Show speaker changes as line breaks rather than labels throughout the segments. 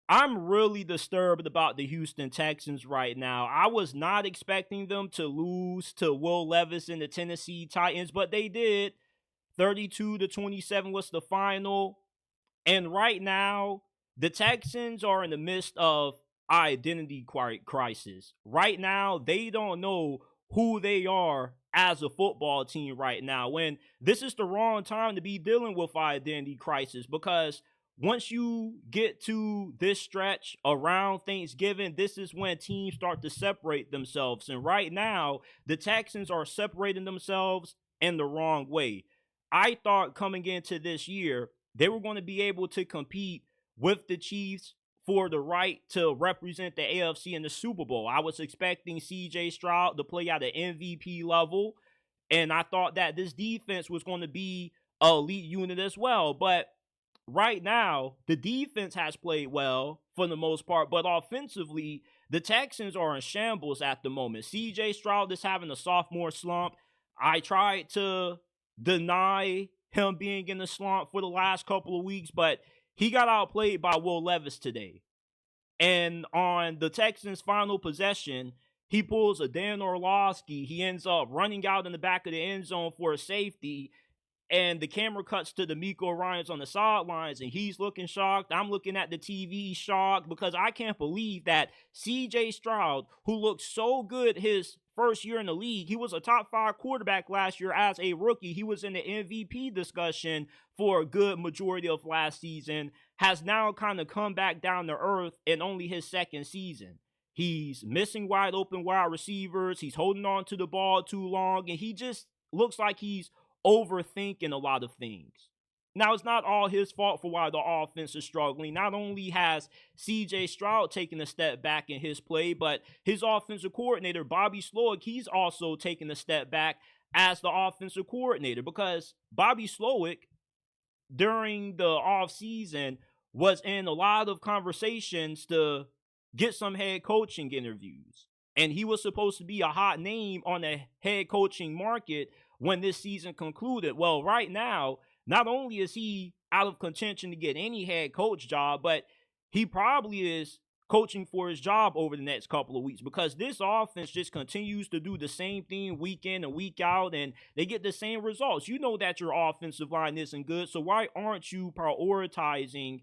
I'm really disturbed about the Houston Texans right now. I was not expecting them to lose to Will Levis and the Tennessee Titans, but they did. 32-27 was the final. And right now, the Texans are in the midst of identity crisis. Right now, they don't know who they are as a football team right now. When this is the wrong time to be dealing with identity crisis, because once you get to this stretch around Thanksgiving, this is when teams start to separate themselves. And right now, the Texans are separating themselves in the wrong way. I thought coming into this year, they were going to be able to compete with the Chiefs for the right to represent the AFC in the Super Bowl. I was expecting CJ Stroud to play at an MVP level, and I thought that this defense was going to be an elite unit as well. But right now, the defense has played well for the most part, but offensively, the Texans are in shambles at the moment. CJ Stroud is having a sophomore slump. I tried to deny him being in the slump for the last couple of weeks, but he got outplayed by Will Levis today. And on the Texans' final possession, he pulls a Dan Orlovsky. He ends up running out in the back of the end zone for a safety, and the camera cuts to D'Amico Ryans on the sidelines, and he's looking shocked. I'm looking at the TV shocked because I can't believe that CJ Stroud, who looked so good his first year in the league, he was a top 5 quarterback last year as a rookie. He was in the MVP discussion for a good majority of last season, has now kind of come back down to earth in only his second season. He's missing wide open wide receivers. He's holding on to the ball too long, and he just looks like he's overthinking a lot of things. Now, it's not all his fault for why the offense is struggling. Not only has CJ Stroud taken a step back in his play, but his offensive coordinator, Bobby Slowick, he's also taken a step back as the offensive coordinator, because Bobby Slowick, during the offseason, was in a lot of conversations to get some head coaching interviews. And he was supposed to be a hot name on the head coaching market when this season concluded. Well, right now, not only is he out of contention to get any head coach job, but he probably is coaching for his job over the next couple of weeks, because this offense just continues to do the same thing week in and week out, and they get the same results. You know that your offensive line isn't good, so why aren't you prioritizing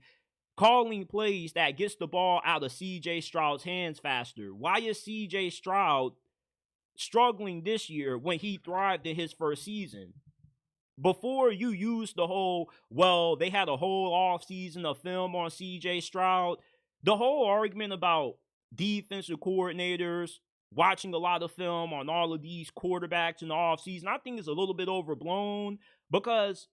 calling plays that gets the ball out of CJ Stroud's hands faster? Why is CJ Stroud struggling this year when he thrived in his first season? Before you use the whole, well, they had a whole offseason of film on CJ Stroud, the whole argument about defensive coordinators watching a lot of film on all of these quarterbacks in the offseason, I think is a little bit overblown, because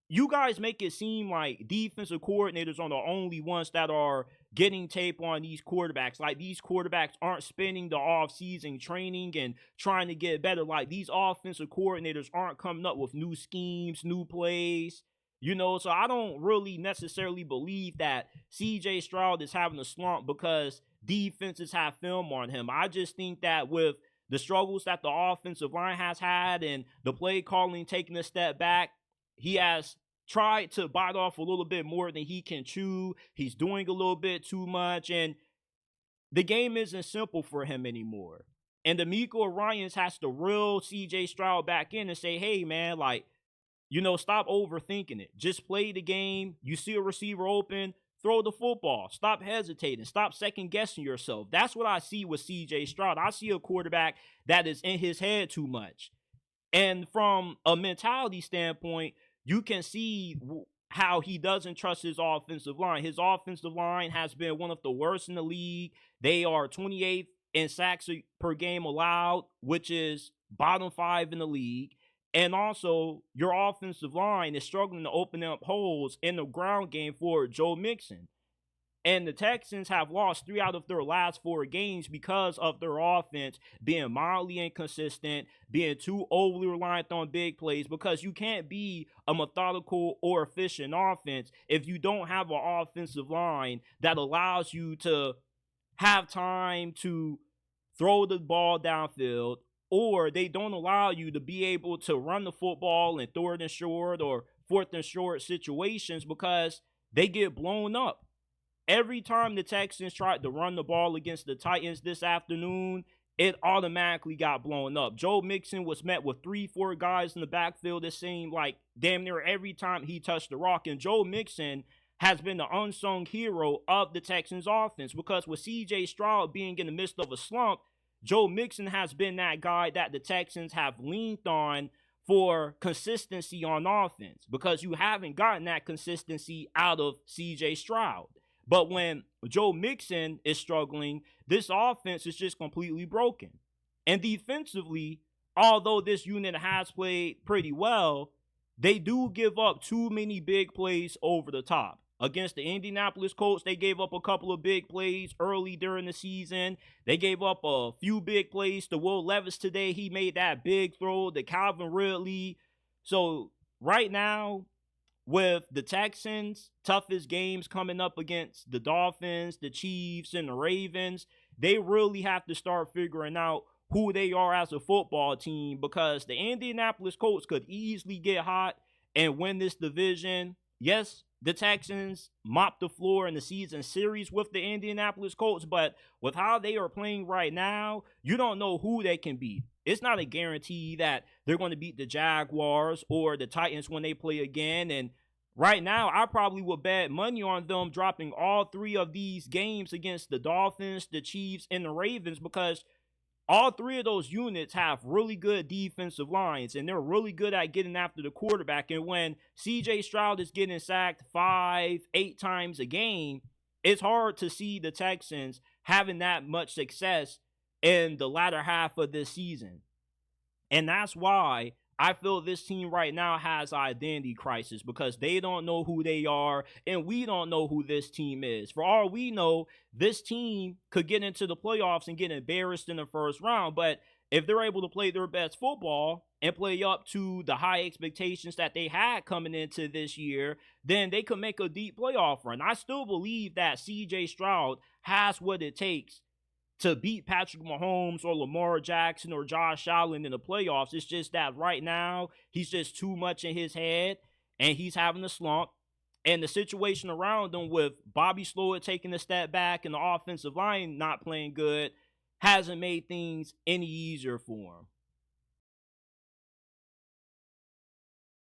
you guys make it seem like defensive coordinators are the only ones that are getting tape on these quarterbacks. Like these quarterbacks aren't spending the offseason training and trying to get better. Like these offensive coordinators aren't coming up with new schemes, new plays. So I don't really necessarily believe that CJ Stroud is having a slump because defenses have film on him. I just think that with the struggles that the offensive line has had and the play calling taking a step back, he has tried to bite off a little bit more than he can chew. He's doing a little bit too much, and the game isn't simple for him anymore. And D'Amico Ryans has to reel CJ Stroud back in and say, hey, man, stop overthinking it. Just play the game. You see a receiver open, throw the football. Stop hesitating. Stop second guessing yourself. That's what I see with CJ Stroud. I see a quarterback that is in his head too much. And from a mentality standpoint, you can see how he doesn't trust his offensive line. His offensive line has been one of the worst in the league. They are 28th in sacks per game allowed, which is bottom 5 in the league. And also, your offensive line is struggling to open up holes in the ground game for Joe Mixon. And the Texans have lost 3 out of their last 4 games because of their offense being mildly inconsistent, being too overly reliant on big plays, because you can't be a methodical or efficient offense if you don't have an offensive line that allows you to have time to throw the ball downfield, or they don't allow you to be able to run the football in 3rd and short or 4th and short situations because they get blown up. every time the Texans tried to run the ball against the Titans this afternoon, it automatically got blown up. Joe Mixon was met with 3-4 guys in the backfield. It seemed like damn near every time he touched the rock. And Joe Mixon has been the unsung hero of the Texans offense, because with CJ Stroud being in the midst of a slump, Joe Mixon has been that guy that the Texans have leaned on for consistency on offense, because you haven't gotten that consistency out of CJ Stroud. But when Joe Mixon is struggling, this offense is just completely broken. And defensively, although this unit has played pretty well, they do give up too many big plays over the top. Against the Indianapolis Colts, they gave up a couple of big plays early during the season. They gave up a few big plays to Will Levis today. He made that big throw to Calvin Ridley. So right now, with the Texans' toughest games coming up against the Dolphins, the Chiefs, and the Ravens, they really have to start figuring out who they are as a football team, because the Indianapolis Colts could easily get hot and win this division. Yes, the Texans mopped the floor in the season series with the Indianapolis Colts, but with how they are playing right now, you don't know who they can beat. It's not a guarantee that they're going to beat the Jaguars or the Titans when they play again. And right now, I probably would bet money on them dropping all 3 of these games against the Dolphins, the Chiefs, and the Ravens, because all 3 of those units have really good defensive lines, and they're really good at getting after the quarterback. And when CJ Stroud is getting sacked 5, 8 times a game, it's hard to see the Texans having that much success in the latter half of this season. And that's why I feel this team right now has identity crisis, because they don't know who they are, and we don't know who this team is. For all we know, this team could get into the playoffs and get embarrassed in the first round, but if they're able to play their best football and play up to the high expectations that they had coming into this year, then they could make a deep playoff run. I still believe that CJ Stroud has what it takes to beat Patrick Mahomes or Lamar Jackson or Josh Allen in the playoffs. It's just that right now, he's just too much in his head, and he's having a slump. And the situation around him, with Bobby Slowick taking a step back and the offensive line not playing good, hasn't made things any easier for him.